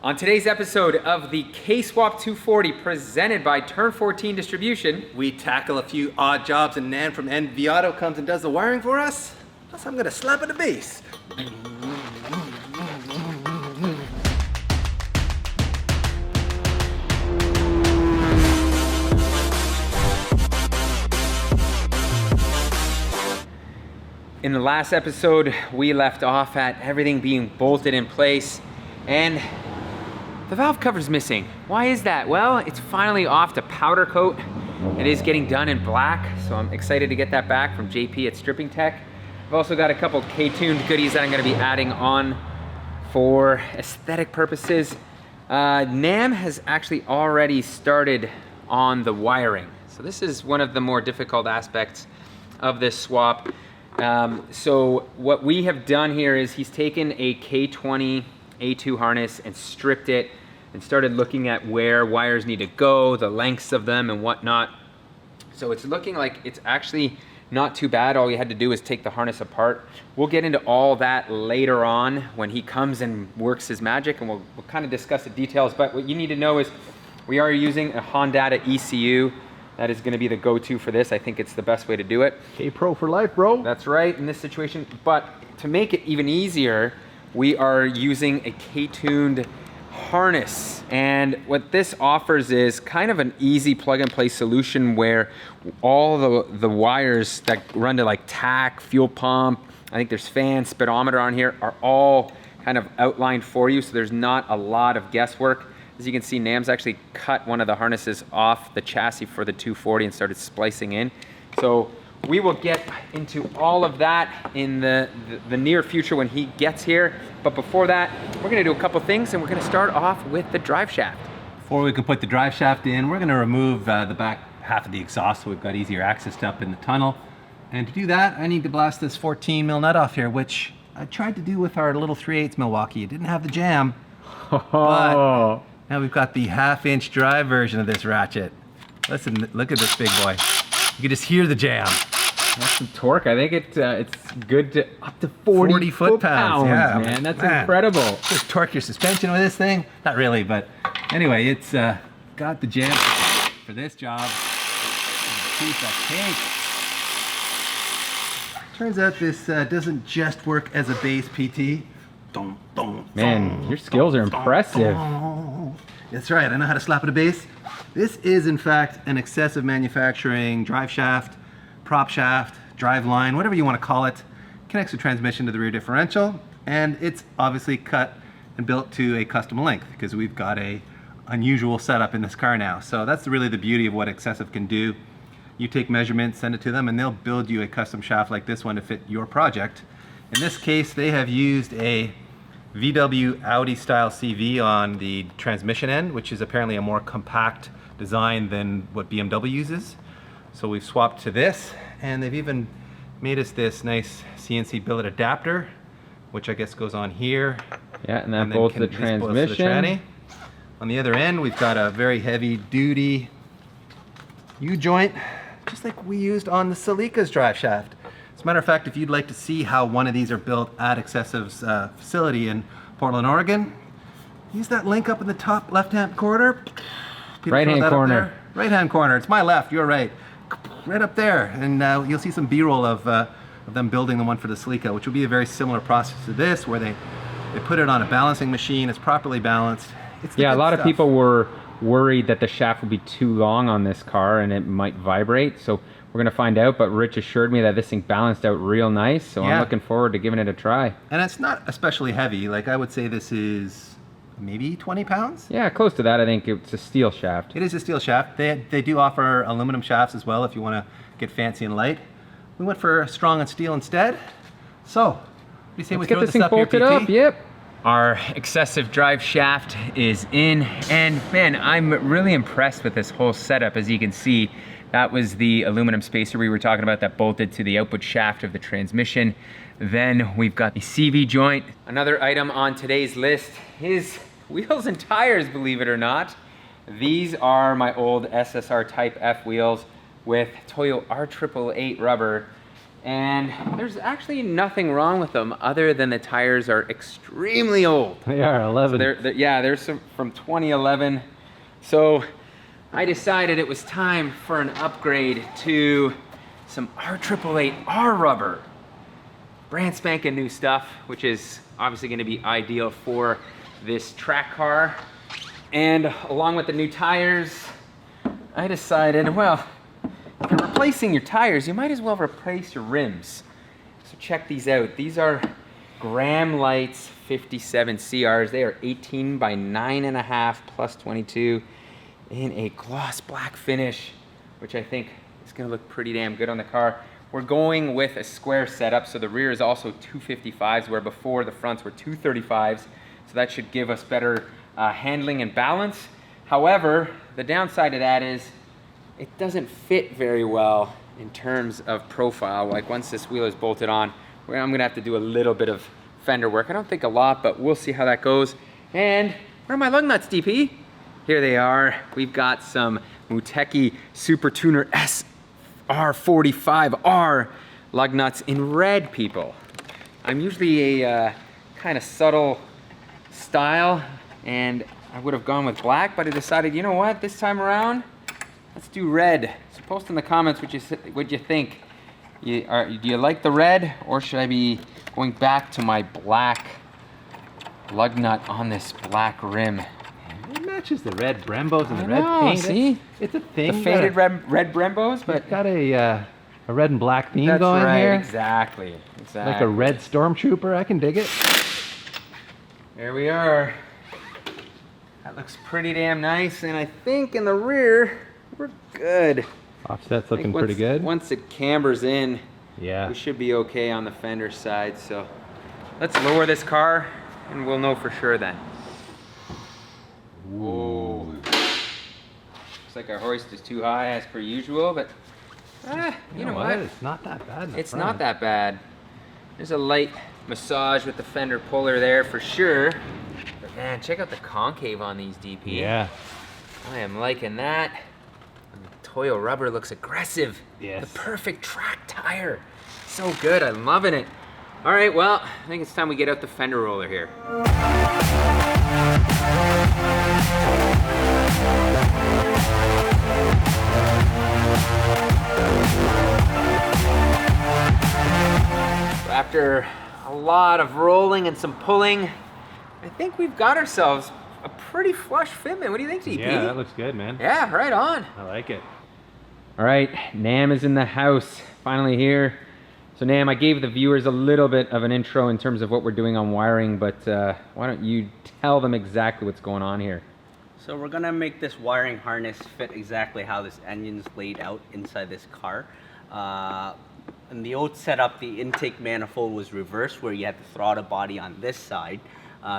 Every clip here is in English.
On today's episode of the K-Swap 240 presented by Turn 14 Distribution, we tackle a few odd jobs and Nan from NV Auto comes and does the wiring for us. Plus I'm gonna slap at the bass. in the last episode, we left off at everything being bolted in place and the valve cover's missing. Why is that? Well, it's finally off to powder coat. It is getting done in black, so I'm excited to get that back from JP at Stripping Tech. I've also got a couple K-tuned goodies that I'm gonna be adding on for aesthetic purposes. Nam has actually already started on the wiring. So this is one of the more difficult aspects of this swap. So what we have done here is he's taken a K20 A2 harness and stripped it and started looking at where wires need to go, the lengths of them and whatnot. So it's looking like it's actually not too bad. All you had to do is take the harness apart. We'll get into all that later on when he comes and works his magic, and we'll kind of discuss the details. But what you need to know is we are using a Honda ECU. That is gonna be the go-to for this. I think it's the best way to do it. K-Pro for life, bro. That's right, in this situation. But to make it even easier, we are using a K-tuned harness. And what this offers is kind of an easy plug-and-play solution where all the wires that run to like tach, fuel pump, I think there's fan, speedometer on here, are all kind of outlined for you, so there's not a lot of guesswork. As you can see, Nam's actually cut one of the harnesses off the chassis for the 240 and started splicing in. So we will get into all of that in the near future when he gets here. But before that, we're gonna do a couple things, and we're gonna start off with the drive shaft. Before we can put the drive shaft in, we're gonna remove the back half of the exhaust so we've got easier access to up in the tunnel. And to do that, I need to blast this 14 mil nut off here, which I tried to do with our little 3/8 Milwaukee. It didn't have the jam, but now we've got the 1/2-inch drive version of this ratchet. Listen, look at this big boy. You can just hear the jam. That's some torque. I think it's good to up to 40 foot-pounds. Yeah, man, that's incredible. Just torque your suspension with this thing. Not really, but anyway, it's got the jam for this job. Piece of cake. Turns out this doesn't just work as a base PT. Man, your skills are impressive. That's right, I know how to slap at a bass. This is in fact an Xcessive manufacturing drive shaft, prop shaft, drive line, whatever you want to call it. Connects the transmission to the rear differential, and it's obviously cut and built to a custom length because we've got a unusual setup in this car now. So that's really the beauty of what Xcessive can do. You take measurements, send it to them, and they'll build you a custom shaft like this one to fit your project. In this case, they have used a VW Audi style CV on the transmission end, which is apparently a more compact design than what BMW uses. So we've swapped to this, and they've even made us this nice CNC billet adapter, which I guess goes on here. Yeah, and that bolts the transmission. On the other end, we've got a very heavy duty U-joint, just like we used on the Celica's drive shaft. As a matter of fact, if you'd like to see how one of these are built at Xcessive's facility in Portland, Oregon, use that link up in the top left-hand corner. Right-hand corner. Right-hand corner. It's my left, you're right. Right up there, and you'll see some B-roll of them building the one for the Celica, which will be a very similar process to this, where they put it on a balancing machine. It's properly balanced. Yeah, a lot of people were worried that the shaft would be too long on this car and it might vibrate. So we're gonna find out, but Rich assured me that this thing balanced out real nice, so yeah. I'm looking forward to giving it a try. And it's not especially heavy. Like, I would say this is maybe 20 pounds? Yeah, close to that. I think it's a steel shaft. It is a steel shaft. They do offer aluminum shafts as well if you wanna get fancy and light. We went for strong and steel instead. So, what do you say we throw this up here, PT? Let's get this thing bolted up, yep. Our Xcessive drive shaft is in, and man, I'm really impressed with this whole setup. As you can see, that was the aluminum spacer we were talking about that bolted to the output shaft of the transmission. Then we've got the CV joint. Another item on today's list is wheels and tires, believe it or not. These are my old SSR Type F wheels with Toyo R888 rubber. And there's actually nothing wrong with them other than the tires are extremely old. They are 11. So yeah, there's some from 2011. So I decided it was time for an upgrade to some R888R rubber. Brand spanking new stuff, which is obviously going to be ideal for this track car. And along with the new tires, I decided, well, if you're replacing your tires, you might as well replace your rims. So check these out. These are Gramlights 57 CRs. They are 18 by 9.5 plus 22 in a gloss black finish, which I think is gonna look pretty damn good on the car. We're going with a square setup, so the rear is also 255s, where before the fronts were 235s. So that should give us better handling and balance. However, the downside of that is it doesn't fit very well in terms of profile. Like once this wheel is bolted on, I'm gonna have to do a little bit of fender work. I don't think a lot, but we'll see how that goes. And where are my lug nuts, DP? Here they are. We've got some Muteki Super Tuner SR45R lug nuts in red, people. I'm usually a kind of subtle style, and I would have gone with black, but I decided, you know what, this time around, let's do red. So post in the comments what you think. Do you like the red, or should I be going back to my black lug nut on this black rim? It matches the red Brembos and the red paint. See? It's a thing. The faded red Brembos, but got a red and black theme going right, here. Exactly. Like a red stormtrooper. I can dig it. There we are. That looks pretty damn nice, and I think in the rear we're good. Offset's looking pretty good. Once it cambers in, yeah, we should be okay on the fender side. So let's lower this car and we'll know for sure then. Whoa. Looks like our hoist is too high as per usual, but you know what? It's not that bad. It's not that bad. There's a light massage with the fender puller there for sure. But man, check out the concave on these, DP. Yeah. I am liking that. And the Toyo rubber looks aggressive. Yes. The perfect track tire. So good, I'm loving it. All right, well, I think it's time we get out the fender roller here. So after a lot of rolling and some pulling, I think we've got ourselves a pretty flush fitment. What do you think, DP? Yeah, that looks good, man. Yeah, right on. I like it. All right, Nam is in the house, finally here. So Nam, I gave the viewers a little bit of an intro in terms of what we're doing on wiring, but why don't you tell them exactly what's going on here? So we're gonna make this wiring harness fit exactly how this engine's laid out inside this car. In the old setup, the intake manifold was reversed, where you had the throttle body on this side.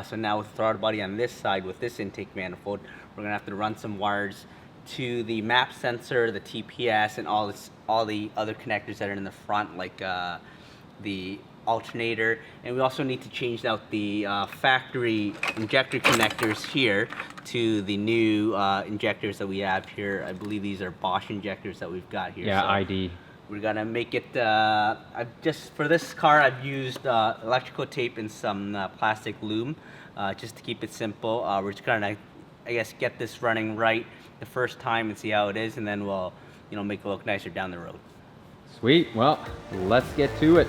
So now with the throttle body on this side, with this intake manifold, we're gonna have to run some wires to the map sensor, the TPS, and all the other connectors that are in the front, like the alternator. And we also need to change out the factory injector connectors here to the new injectors that we have here. I believe these are Bosch injectors that we've got here. Yeah, so ID. we're gonna make it, for this car, I've used electrical tape and some plastic loom, just to keep it simple. We're just gonna, I guess, get this running right the first time and see how it is, and then we'll, make it look nicer down the road. Sweet, well, let's get to it.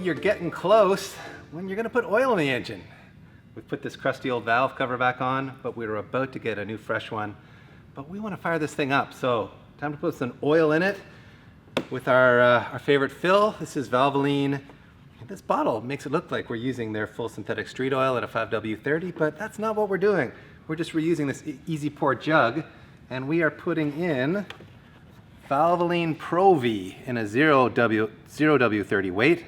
You're getting close when you're going to put oil in the engine. We've put this crusty old valve cover back on, but we were about to get a new fresh one. But we want to fire this thing up, so time to put some oil in it with our favorite fill. This is Valvoline. This bottle makes it look like we're using their full synthetic street oil at a 5W30, but that's not what we're doing. We're just reusing this easy pour jug, and we are putting in Valvoline Pro V in a 0W30 weight.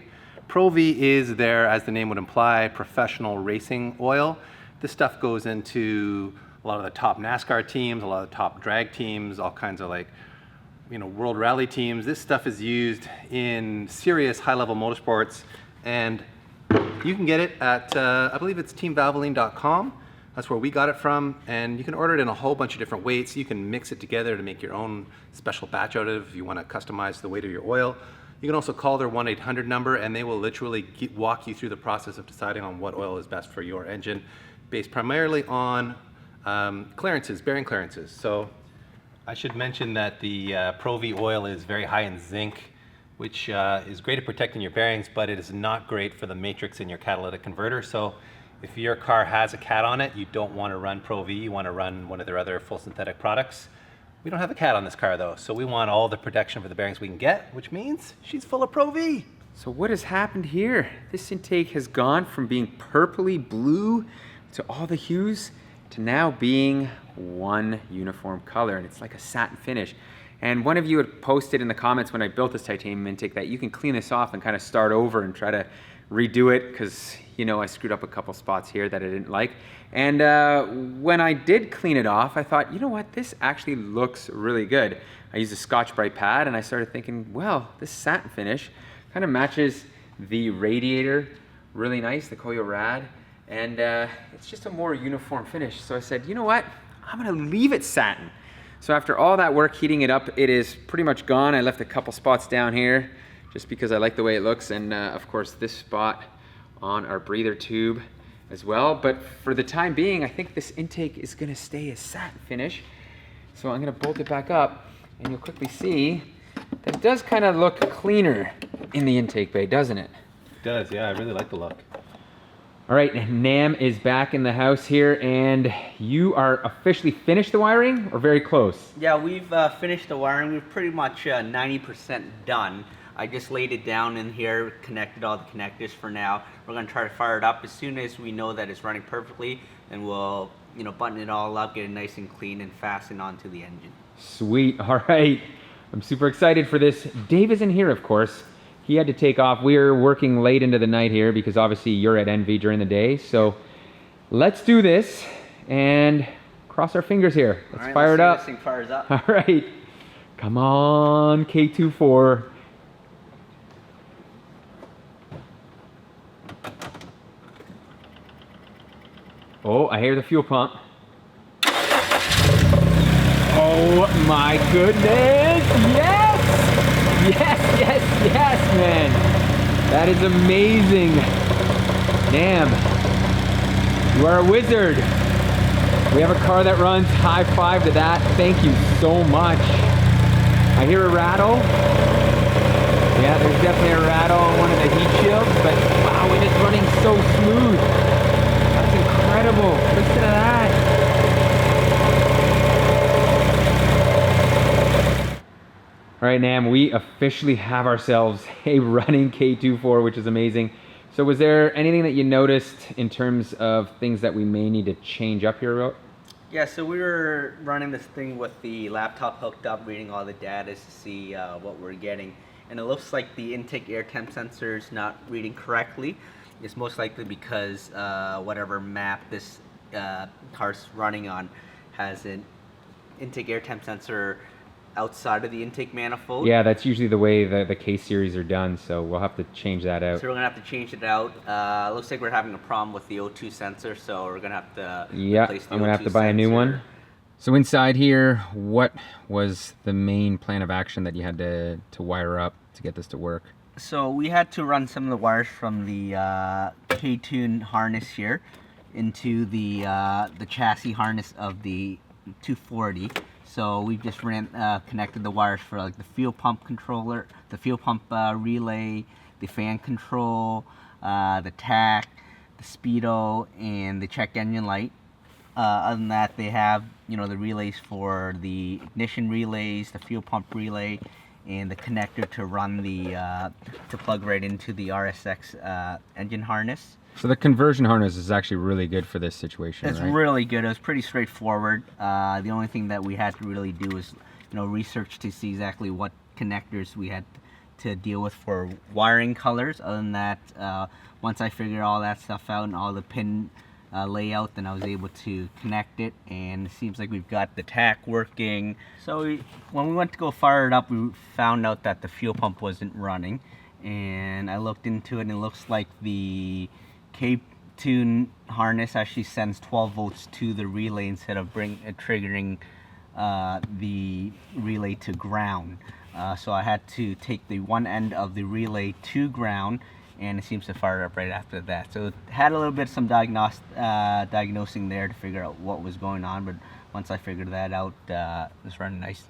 Pro V is there, as the name would imply, professional racing oil. This stuff goes into a lot of the top NASCAR teams, a lot of the top drag teams, all kinds of like, you know, world rally teams. This stuff is used in serious high-level motorsports, and you can get it at, I believe it's teamvalvoline.com. That's where we got it from, and you can order it in a whole bunch of different weights. You can mix it together to make your own special batch out of it if you want to customize the weight of your oil. You can also call their 1-800 number, and they will literally walk you through the process of deciding on what oil is best for your engine, based primarily on clearances, bearing clearances. So I should mention that the Pro V oil is very high in zinc, which is great at protecting your bearings, but it is not great for the matrix in your catalytic converter. So if your car has a cat on it, you don't want to run Pro V, you want to run one of their other full synthetic products. We don't have a cat on this car though, so we want all the protection for the bearings we can get, which means she's full of Pro V. So what has happened here? This intake has gone from being purpley blue to all the hues to now being one uniform color, and it's like a satin finish. And one of you had posted in the comments when I built this titanium intake that you can clean this off and kind of start over and try to redo it, because you know I screwed up a couple spots here that I didn't like. And when I did clean it off, I thought, you know what, this actually looks really good. I used a Scotch-Brite pad, and I started thinking, well, this satin finish kind of matches the radiator really nice, the Toyo Rad, and it's just a more uniform finish. So I said, you know what, I'm gonna leave it satin. So after all that work heating it up, it is pretty much gone. I left a couple spots down here just because I like the way it looks, and of course this spot on our breather tube as well. But for the time being, I think this intake is gonna stay a satin finish. So I'm gonna bolt it back up, and you'll quickly see that it does kind of look cleaner in the intake bay, doesn't it? It does, yeah, I really like the look. All right, Nam is back in the house here, and you are officially finished the wiring, or very close? Yeah, we've finished the wiring. We're pretty much 90% done. I just laid it down in here, connected all the connectors for now. We're gonna try to fire it up as soon as we know that it's running perfectly, and we'll, you know, button it all up, get it nice and clean, and fasten onto the engine. Sweet, all right. I'm super excited for this. Dave isn't here, of course. He had to take off. We're working late into the night here because obviously you're at Envy during the day. So let's do this and cross our fingers here. Let's fire it up. This thing fires up. All right. Come on, K24. Oh, I hear the fuel pump. Oh my goodness, yes! Yes, yes, yes, man. That is amazing. Damn, you are a wizard. We have a car that runs. High five to that. Thank you so much. I hear a rattle. Yeah, there's definitely a rattle on one of the heat shields, but wow, it is running so smooth. That's incredible. Listen to that. All right, Nam, we officially have ourselves a running K24, which is amazing. So was there anything that you noticed in terms of things that we may need to change up here? Yeah, so we were running this thing with the laptop hooked up, reading all the data to see what we're getting. And it looks like the intake air temp sensor is not reading correctly. It's most likely because whatever map this car's running on has an intake air temp sensor outside of the intake manifold. Yeah, that's usually the way the K-series are done, so we'll have to change that out. So we're gonna have to change it out. Looks like we're having a problem with the O2 sensor, so we're gonna have to replace the I'm gonna have to buy a new one. So inside here, what was the main plan of action that you had to wire up to get this to work? So we had to run some of the wires from the K-tune harness here into the chassis harness of the 240. So we just connected the wires for like the fuel pump controller, the fuel pump relay, the fan control, the tach, the speedo, and the check engine light. Other than that, they have, you know, the relays for the ignition relays, the fuel pump relay, and the connector to run the to plug right into the RSX engine harness. So the conversion harness is actually really good for this situation, It's right? really good. It was pretty straightforward. The only thing that we had to really do is, you know, research to see exactly what connectors we had to deal with for wiring colors. Other than that, once I figured all that stuff out and all the pin layout, then I was able to connect it, and it seems like we've got the tach working. So when we went to go fire it up, we found out that the fuel pump wasn't running, and I looked into it, and it looks like the K-tune harness actually sends 12 volts to the relay instead of triggering the relay to ground. So I had to take the one end of the relay to ground, and it seems to fire up right after that. So it had a little bit of some diagnosing there to figure out what was going on, but once I figured that out, it was running nice.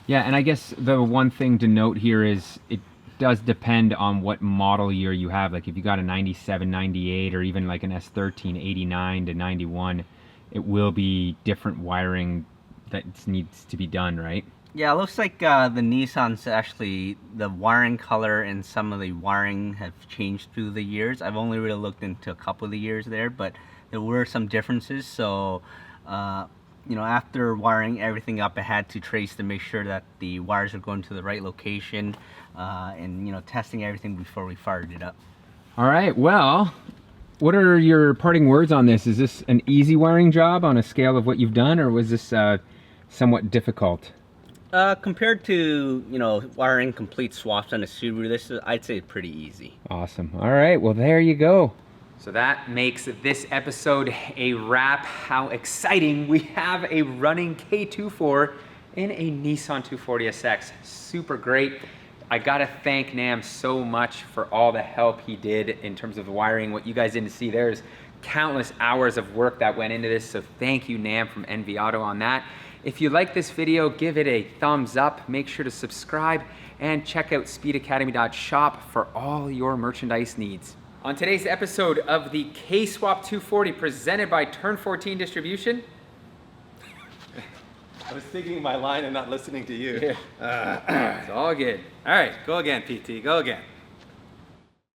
Yeah, and I guess the one thing to note here is it does depend on what model year you have. Like if you got a 97, 98, or even like an S13, 89 to 91, it will be different wiring that needs to be done, right? Yeah, it looks like the Nissans actually, the wiring color and some of the wiring have changed through the years. I've only really looked into a couple of the years there, but there were some differences. So, you know, after wiring everything up, I had to trace to make sure that the wires are going to the right location, and, you know, testing everything before we fired it up. All right, well, what are your parting words on this? Is this an easy wiring job on a scale of what you've done, or was this somewhat difficult? Compared to, you know, wiring complete swaps on a Subaru, this is, I'd say, pretty easy. Awesome. All right, well, there you go. So that makes this episode a wrap. How exciting. We have a running K24 in a Nissan 240SX. Super great. I gotta thank Nam so much for all the help he did in terms of the wiring. What you guys didn't see, there's countless hours of work that went into this, so thank you, Nam from NV Auto, on that. If you like this video, give it a thumbs up, make sure to subscribe, and check out speedacademy.shop for all your merchandise needs. On today's episode of the K-Swap 240 presented by Turn 14 Distribution. I was thinking my line and not listening to you. It's all good. All right, go again, PT, go again.